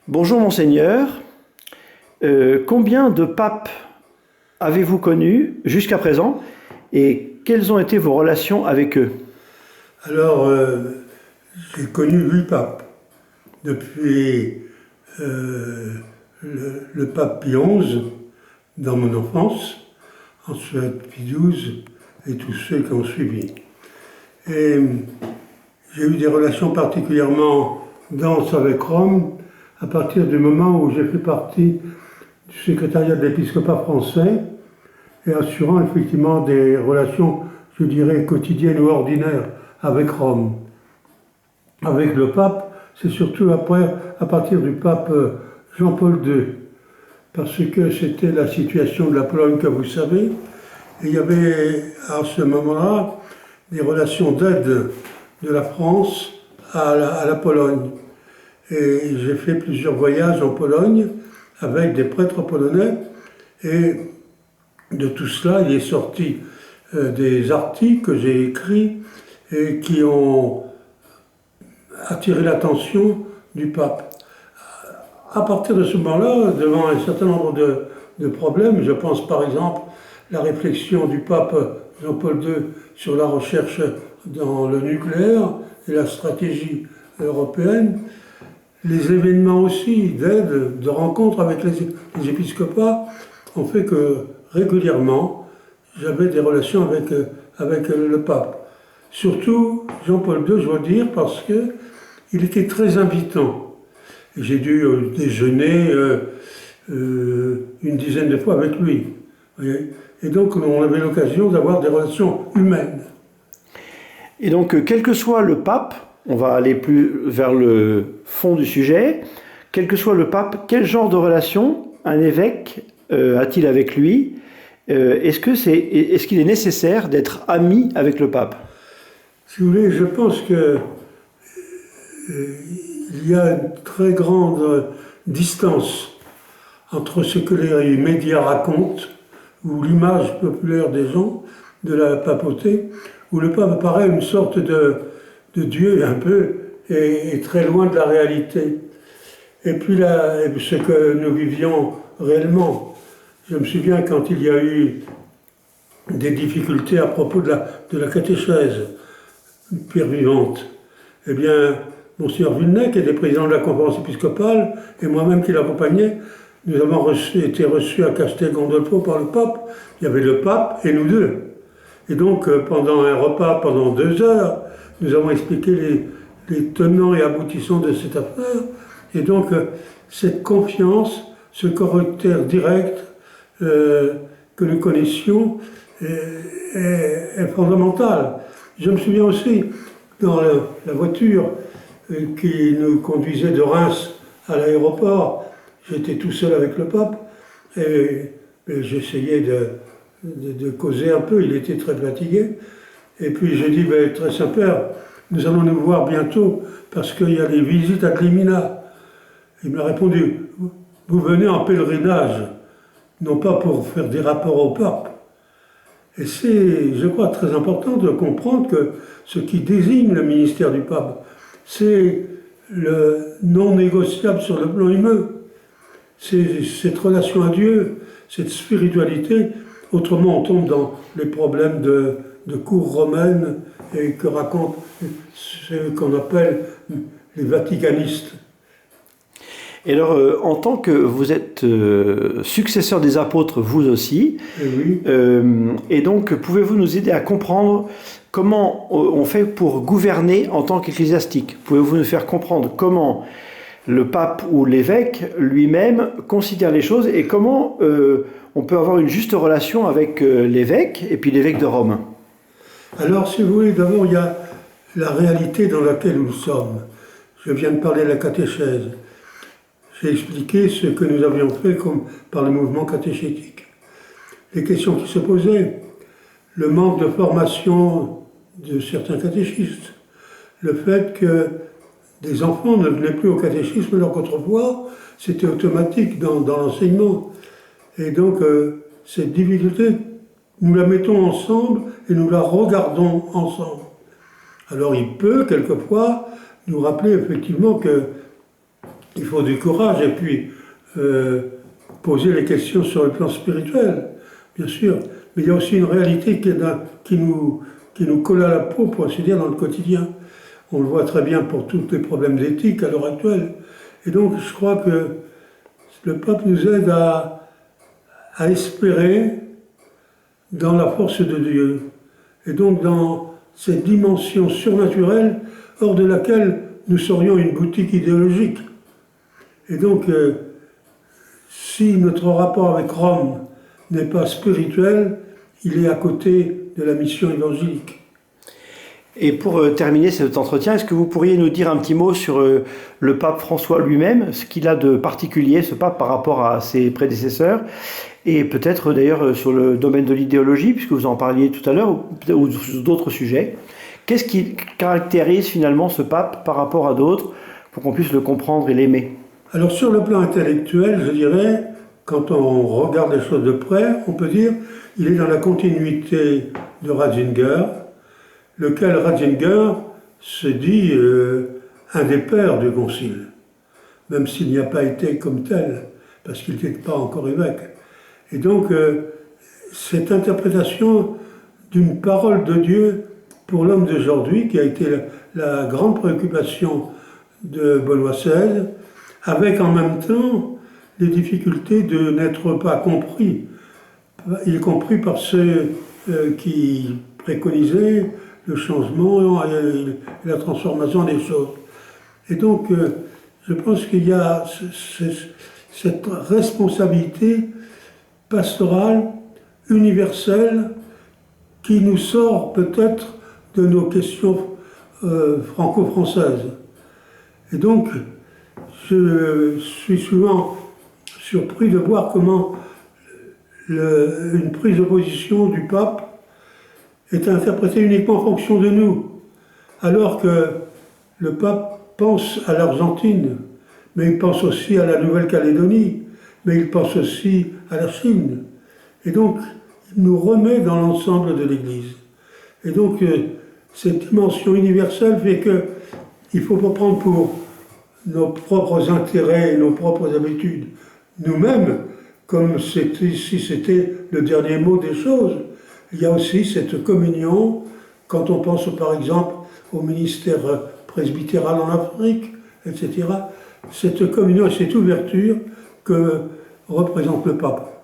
Bonjour monseigneur, combien de papes avez-vous connus jusqu'à présent et quelles ont été vos relations avec eux? Alors, j'ai connu 8 papes, depuis le pape Pie XI dans mon enfance, ensuite Pie XII et tous ceux qui ont suivi. Et j'ai eu des relations particulièrement denses avec Rome à partir du moment où j'ai fait partie du secrétariat de l'épiscopat français et assurant effectivement des relations, je dirais, quotidiennes ou ordinaires avec Rome. Avec le pape, c'est surtout après, à partir du pape Jean-Paul II, parce que c'était la situation de la Pologne que vous savez, et il y avait à ce moment-là des relations d'aide de la France à la Pologne. Et j'ai fait plusieurs voyages en Pologne avec des prêtres polonais, et de tout cela, il est sorti des articles que j'ai écrits et qui ont attiré l'attention du pape. À partir de ce moment-là, devant un certain nombre de problèmes, je pense par exemple la réflexion du pape Jean-Paul II sur la recherche dans le nucléaire et la stratégie européenne, les événements aussi d'aide, de rencontres avec les épiscopats ont fait que régulièrement j'avais des relations avec le pape. Surtout Jean-Paul II, je dois dire, parce qu'il était très invitant. J'ai dû déjeuner une dizaine de fois avec lui. Et donc on avait l'occasion d'avoir des relations humaines. Et donc, quel que soit le pape, on va aller plus vers le fond du sujet, quel que soit le pape, quel genre de relation un évêque a-t-il avec lui? Est-ce qu'il est nécessaire d'être ami avec le pape? Si vous voulez, je pense que il y a une très grande distance entre ce que les médias racontent, ou l'image populaire des gens, de la papauté, où le pape apparaît une sorte de Dieu un peu, et très loin de la réalité. Et puis là, ce que nous vivions réellement. Je me souviens quand il y a eu des difficultés à propos de la catéchèse, pierre vivante, eh bien, Monseigneur Vulnet, qui était président de la conférence épiscopale, et moi-même qui l'accompagnais, nous avons été reçus à Castel Gandolfo par le pape. Il y avait le pape et nous deux. Et donc, pendant un repas, pendant 2 heures, nous avons expliqué les tenants et aboutissants de cette affaire. Et donc, cette confiance, ce caractère direct que nous connaissions est fondamental. Je me souviens aussi, dans la voiture qui nous conduisait de Reims à l'aéroport, j'étais tout seul avec le pape et j'essayais de causer un peu, il était très fatigué. Et puis j'ai dit, très Saint-Père, nous allons nous voir bientôt parce qu'il y a des visites à Climina. Il m'a répondu, vous venez en pèlerinage, non pas pour faire des rapports au pape. Et c'est, je crois, très important de comprendre que ce qui désigne le ministère du pape, c'est le non négociable sur le plan humain. C'est cette relation à Dieu, cette spiritualité. Autrement, on tombe dans les problèmes de cour romaine et que racontent ce qu'on appelle les vaticanistes. Et alors, en tant que vous êtes successeur des apôtres, vous aussi, Oui. Et donc pouvez-vous nous aider à comprendre comment on fait pour gouverner en tant qu'ecclésiastique? Pouvez-vous nous faire comprendre comment le pape ou l'évêque lui-même considère les choses et comment on peut avoir une juste relation avec l'évêque et puis l'évêque de Rome? Alors, si vous voulez, d'abord, il y a la réalité dans laquelle nous sommes. Je viens de parler de la catéchèse. J'ai expliqué ce que nous avions fait par le mouvement catéchétique. Les questions qui se posaient, le manque de formation de certains catéchistes, le fait que des enfants ne venaient plus au catéchisme alors qu'autrefois, c'était automatique dans l'enseignement. Et donc, cette difficulté, nous la mettons ensemble et nous la regardons ensemble. Alors, il peut, quelquefois, nous rappeler effectivement qu'il faut du courage et puis poser les questions sur le plan spirituel, bien sûr. Mais il y a aussi une réalité qui nous colle à la peau, pour ainsi dire, dans le quotidien. On le voit très bien pour tous les problèmes d'éthique à l'heure actuelle. Et donc, je crois que le pape nous aide à espérer dans la force de Dieu. Et donc, dans cette dimension surnaturelle, hors de laquelle nous serions une boutique idéologique. Et donc, si notre rapport avec Rome n'est pas spirituel, il est à côté de la mission évangélique. Et pour terminer cet entretien, est-ce que vous pourriez nous dire un petit mot sur le pape François lui-même, ce qu'il a de particulier, ce pape, par rapport à ses prédécesseurs, et peut-être d'ailleurs sur le domaine de l'idéologie, puisque vous en parliez tout à l'heure, ou sur d'autres sujets. Qu'est-ce qui caractérise finalement ce pape par rapport à d'autres, pour qu'on puisse le comprendre et l'aimer? Alors sur le plan intellectuel, je dirais, quand on regarde les choses de près, on peut dire qu'il est dans la continuité de Ratzinger, lequel Ratzinger se dit un des pères du Concile, même s'il n'y a pas été comme tel, parce qu'il n'était pas encore évêque. Et donc, cette interprétation d'une parole de Dieu pour l'homme d'aujourd'hui, qui a été la grande préoccupation de Benoît XVI, avec en même temps les difficultés de n'être pas compris, y compris par ceux qui préconisaient le changement et la transformation des choses. Et donc, je pense qu'il y a cette responsabilité pastorale, universelle, qui nous sort peut-être de nos questions franco-françaises. Et donc, je suis souvent surpris de voir comment une prise de position du pape est interprétée uniquement en fonction de nous, alors que le pape pense à l'Argentine, mais il pense aussi à la Nouvelle-Calédonie, mais il pense aussi à la Chine. Et donc, il nous remet dans l'ensemble de l'Église. Et donc, cette dimension universelle fait qu'il ne faut pas prendre pour nos propres intérêts et nos propres habitudes nous-mêmes, comme si c'était le dernier mot des choses. Il y a aussi cette communion, quand on pense par exemple au ministère presbytéral en Afrique, etc., cette communion et cette ouverture que représente le pape.